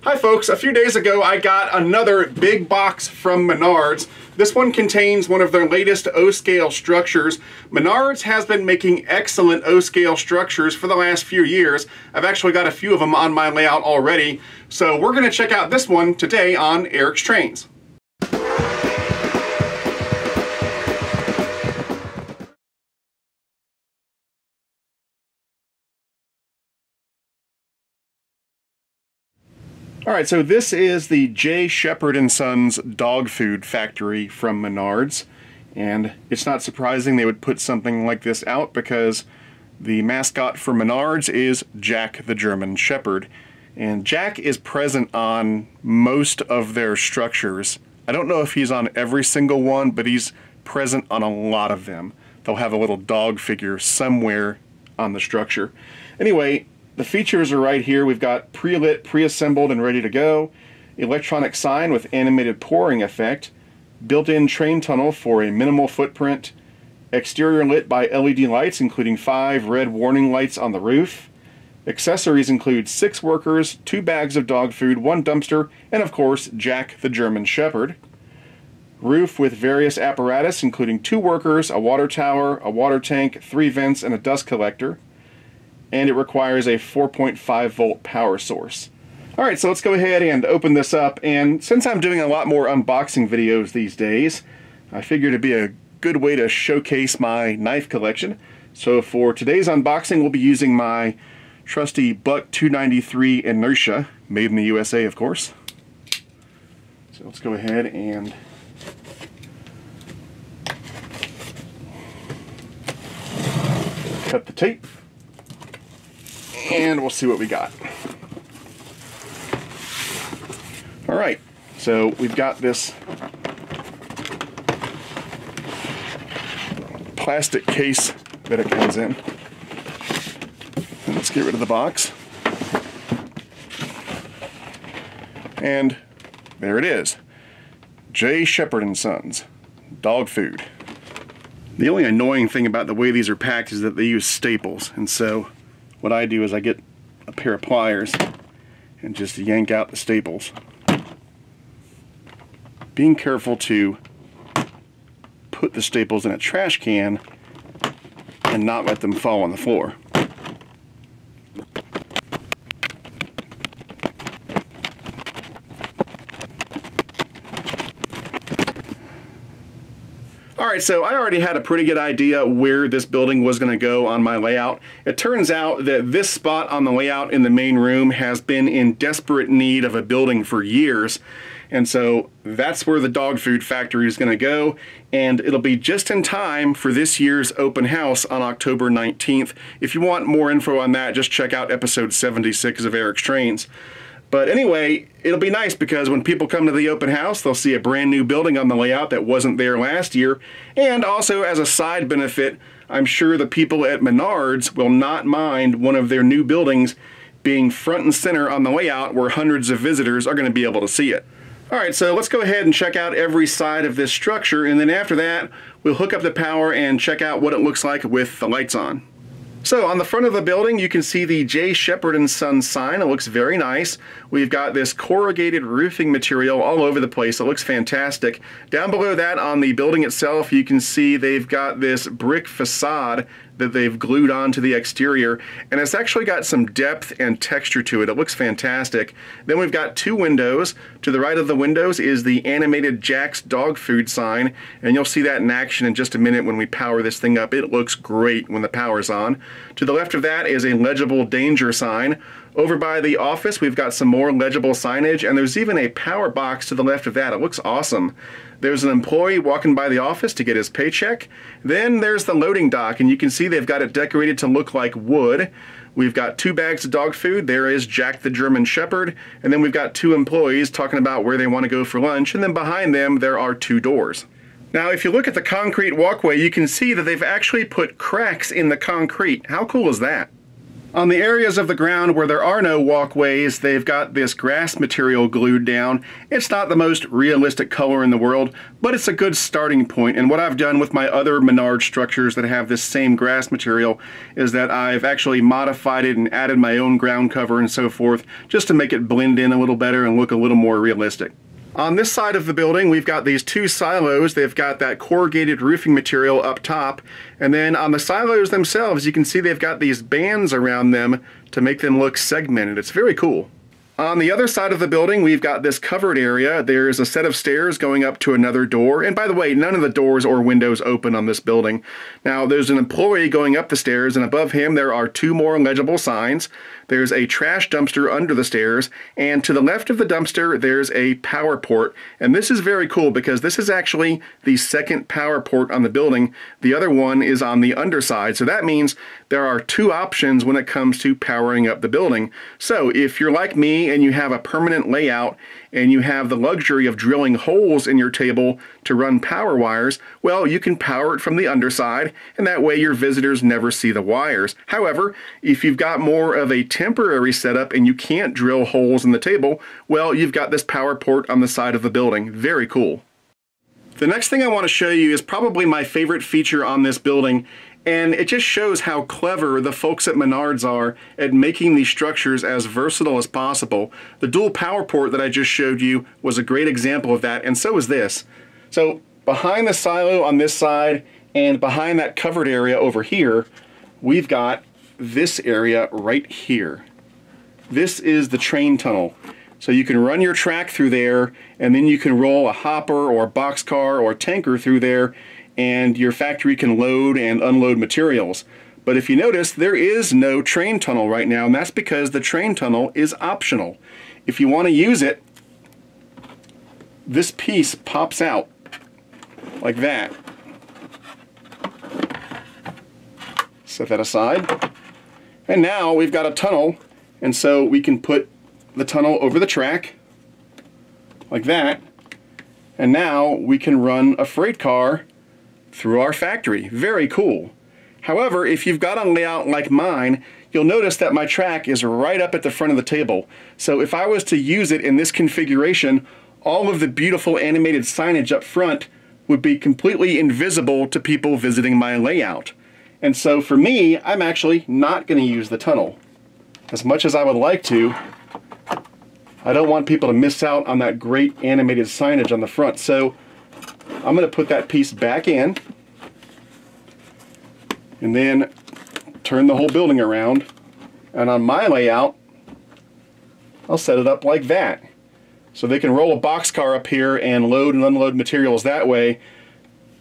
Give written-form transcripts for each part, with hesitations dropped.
Hi folks, a few days ago I got another big box from Menards. This one contains one of their latest O-scale structures. Menards has been making excellent O-scale structures for the last few years. I've actually got a few of them on my layout already. So we're going to check out this one today on Eric's Trains. Alright, so this is the J. Shepherd & Sons dog food factory from Menards, and it's not surprising they would put something like this out because the mascot for Menards is Jack the German Shepherd, and Jack is present on most of their structures. I don't know if he's on every single one, but he's present on a lot of them. They'll have a little dog figure somewhere on the structure. Anyway, the features are right here. We've got pre-lit, pre-assembled, and ready to go. Electronic sign with animated pouring effect. Built-in train tunnel for a minimal footprint. Exterior lit by LED lights, including 5 red warning lights on the roof. Accessories include 6 workers, 2 bags of dog food, 1 dumpster, and of course, Jack the German Shepherd. Roof with various apparatus, including 2 workers, a water tower, a water tank, 3 vents, and a dust collector. And it requires a 4.5 volt power source. Alright, so let's go ahead and open this up, and since I'm doing a lot more unboxing videos these days, I figured it'd be a good way to showcase my knife collection. So for today's unboxing, we'll be using my trusty Buck 293 Inertia, made in the USA of course. So let's go ahead and cut the tape. And we'll see what we got. Alright, so we've got this plastic case that it comes in. And let's get rid of the box. And there it is. J. Shepherd & Sons dog food. The only annoying thing about the way these are packed is that they use staples, and so what I do is I get a pair of pliers and just yank out the staples. Being careful to put the staples in a trash can and not let them fall on the floor. Alright, so I already had a pretty good idea where this building was going to go on my layout. It turns out that this spot on the layout in the main room has been in desperate need of a building for years. And so that's where the dog food factory is going to go, and it'll be just in time for this year's open house on October 19th. If you want more info on that, just check out episode 76 of Eric's Trains. But anyway, it'll be nice because when people come to the open house, they'll see a brand new building on the layout that wasn't there last year. And also, as a side benefit, I'm sure the people at Menards will not mind one of their new buildings being front and center on the layout where hundreds of visitors are going to be able to see it. Alright, so let's go ahead and check out every side of this structure, and then after that, we'll hook up the power and check out what it looks like with the lights on. So on the front of the building, you can see the J. Shepherd & Sons sign. It looks very nice. We've got this corrugated roofing material all over the place. It looks fantastic. Down below that on the building itself, you can see they've got this brick facade that they've glued onto the exterior, and it's actually got some depth and texture to it. It looks fantastic. Then we've got 2 windows. To the right of the windows is the animated Jack's dog food sign, and you'll see that in action in just a minute when we power this thing up. It looks great when the power's on. To the left of that is a legible danger sign. Over by the office, we've got some more legible signage, and there's even a power box to the left of that. It looks awesome. There's an employee walking by the office to get his paycheck. Then there's the loading dock, and you can see they've got it decorated to look like wood. We've got 2 bags of dog food. There is Jack the German Shepherd, and then we've got 2 employees talking about where they want to go for lunch, and then behind them there are 2 doors. Now if you look at the concrete walkway, you can see that they've actually put cracks in the concrete. How cool is that? On the areas of the ground where there are no walkways, they've got this grass material glued down. It's not the most realistic color in the world, but it's a good starting point. And what I've done with my other Menards structures that have this same grass material is that I've actually modified it and added my own ground cover and so forth, just to make it blend in a little better and look a little more realistic. On this side of the building, we've got these two silos. They've got that corrugated roofing material up top. And then on the silos themselves, you can see they've got these bands around them to make them look segmented. It's very cool. On the other side of the building, we've got this covered area. There's a set of stairs going up to another door. And by the way, none of the doors or windows open on this building. Now, there's an employee going up the stairs, and above him there are two more legible signs. There's a trash dumpster under the stairs, and to the left of the dumpster, there's a power port. And this is very cool because this is actually the second power port on the building. The other one is on the underside. So that means there are two options when it comes to powering up the building. So if you're like me and you have a permanent layout and you have the luxury of drilling holes in your table to run power wires, well, you can power it from the underside, and that way your visitors never see the wires. However, if you've got more of a temporary setup and you can't drill holes in the table, well, you've got this power port on the side of the building. Very cool. The next thing I want to show you is probably my favorite feature on this building, and it just shows how clever the folks at Menards are at making these structures as versatile as possible. The dual power port that I just showed you was a great example of that, and so is this. So behind the silo on this side and behind that covered area over here, we've got this area right here. This is the train tunnel. So you can run your track through there, and then you can roll a hopper or a boxcar or a tanker through there, and your factory can load and unload materials. But if you notice, there is no train tunnel right now, and that's because the train tunnel is optional. If you want to use it, this piece pops out like that. Set that aside. And now we've got a tunnel, and so we can put the tunnel over the track like that, and now we can run a freight car through our factory. Very cool. However, if you've got a layout like mine, you'll notice that my track is right up at the front of the table. So if I was to use it in this configuration, all of the beautiful animated signage up front would be completely invisible to people visiting my layout. And so for me, I'm actually not going to use the tunnel. As much as I would like to, I don't want people to miss out on that great animated signage on the front. So I'm going to put that piece back in and then turn the whole building around. And on my layout, I'll set it up like that. So they can roll a boxcar up here and load and unload materials that way.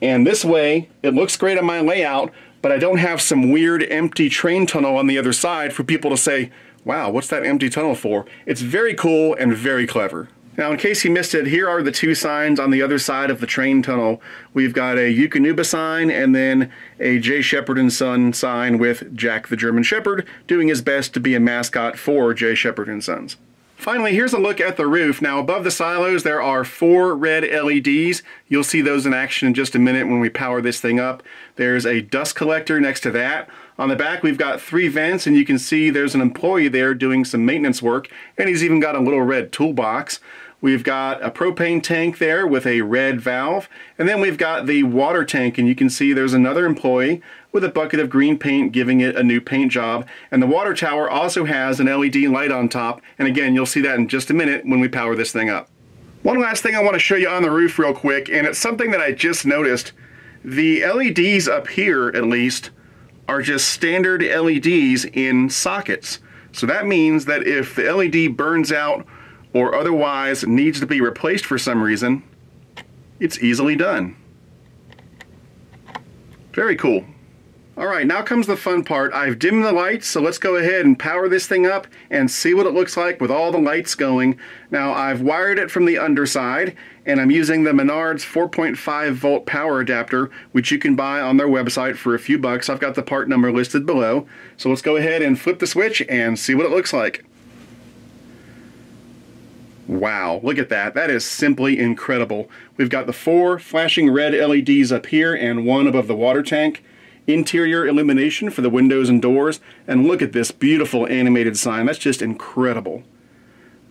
And this way, it looks great on my layout, but I don't have some weird empty train tunnel on the other side for people to say, wow, what's that empty tunnel for? It's very cool and very clever. Now, in case you missed it, here are the two signs on the other side of the train tunnel. We've got a Eukanuba sign and then a J. Shepherd and Son sign with Jack the German Shepherd doing his best to be a mascot for J. Shepherd and Sons. Finally, here's a look at the roof. Now, above the silos, there are 4 red LEDs. You'll see those in action in just a minute when we power this thing up. There's a dust collector next to that. On the back, we've got 3 vents, and you can see there's an employee there doing some maintenance work, and he's even got a little red toolbox. We've got a propane tank there with a red valve, and then we've got the water tank, and you can see there's another employee with a bucket of green paint giving it a new paint job. And the water tower also has an LED light on top, and again, you'll see that in just a minute when we power this thing up. One last thing I want to show you on the roof real quick, and it's something that I just noticed. The LEDs up here, at least, are just standard LEDs in sockets. So that means that if the LED burns out or otherwise needs to be replaced for some reason, it's easily done. Very cool. All right, now comes the fun part. I've dimmed the lights, so let's go ahead and power this thing up and see what it looks like with all the lights going. Now, I've wired it from the underside, and I'm using the Menards 4.5 volt power adapter, which you can buy on their website for a few bucks. I've got the part number listed below. So let's go ahead and flip the switch and see what it looks like. Wow, look at that. That is simply incredible. We've got the 4 flashing red LEDs up here and 1 above the water tank. interior illumination for the windows and doors, and look at this beautiful animated sign. That's just incredible.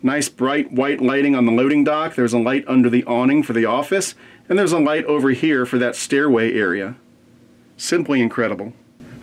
Nice bright white lighting on the loading dock. There's a light under the awning for the office, and there's a light over here for that stairway area. Simply incredible.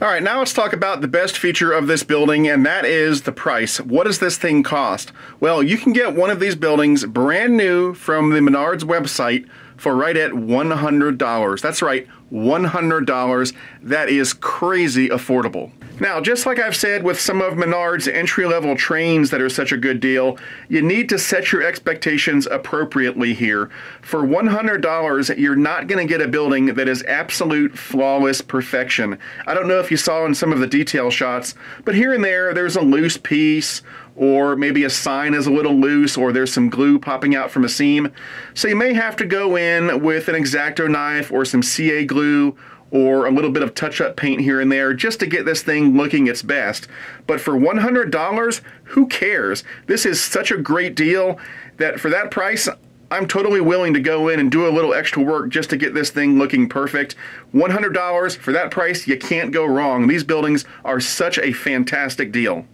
Alright, now let's talk about the best feature of this building, and that is the price. What does this thing cost? Well, you can get one of these buildings brand new from the Menards website for right at $100. That's right, $100. That is crazy affordable. Now, just like I've said with some of Menards' entry-level trains that are such a good deal, you need to set your expectations appropriately here. For $100, you're not going to get a building that is absolute flawless perfection. I don't know if you saw in some of the detail shots, but here and there's a loose piece, or maybe a sign is a little loose, or there's some glue popping out from a seam. So you may have to go in with an X-Acto knife or some CA glue, or a little bit of touch-up paint here and there just to get this thing looking its best. But for $100, who cares? This is such a great deal that for that price, I'm totally willing to go in and do a little extra work just to get this thing looking perfect. $100, for that price, you can't go wrong. These buildings are such a fantastic deal.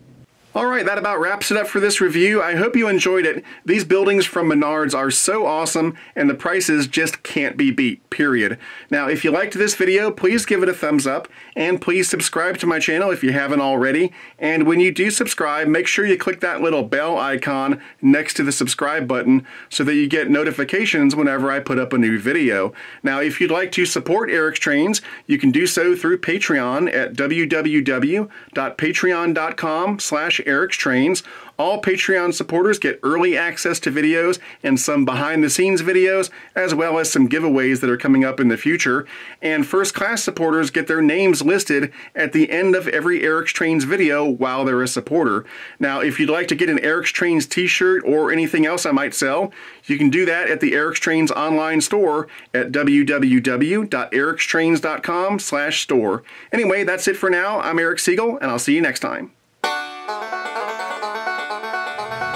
Alright, that about wraps it up for this review. I hope you enjoyed it. These buildings from Menards are so awesome, and the prices just can't be beat, period. Now, if you liked this video, please give it a thumbs up, and please subscribe to my channel if you haven't already. And when you do subscribe, make sure you click that little bell icon next to the subscribe button so that you get notifications whenever I put up a new video. Now, if you'd like to support Eric's Trains, you can do so through Patreon at www.patreon.com/Eric's Trains. All Patreon supporters get early access to videos and some behind-the-scenes videos, as well as some giveaways that are coming up in the future. And first-class supporters get their names listed at the end of every Eric's Trains video while they're a supporter. Now, if you'd like to get an Eric's Trains t-shirt or anything else I might sell, you can do that at the Eric's Trains online store at www.ericstrains.com/store. Anyway, that's it for now. I'm Eric Siegel, and I'll see you next time.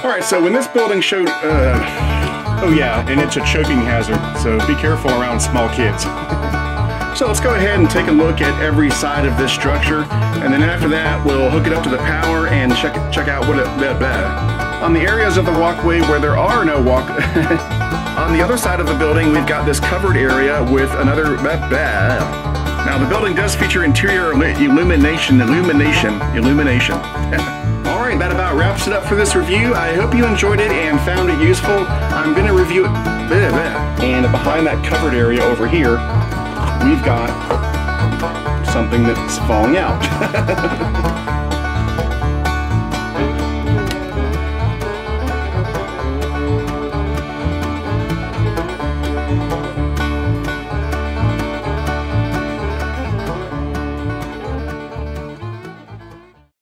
Alright, so when this building showed, oh yeah, and it's a choking hazard, so be careful around small kids. So let's go ahead and take a look at every side of this structure, and then after that we'll hook it up to the power and check out what it, on the areas of the walkway where there are no on the other side of the building we've got this covered area with another, now the building does feature interior illumination. Alright, that about wraps it up for this review. I hope you enjoyed it and found it useful. I'm going to review it. And behind that covered area over here, we've got something that's falling out.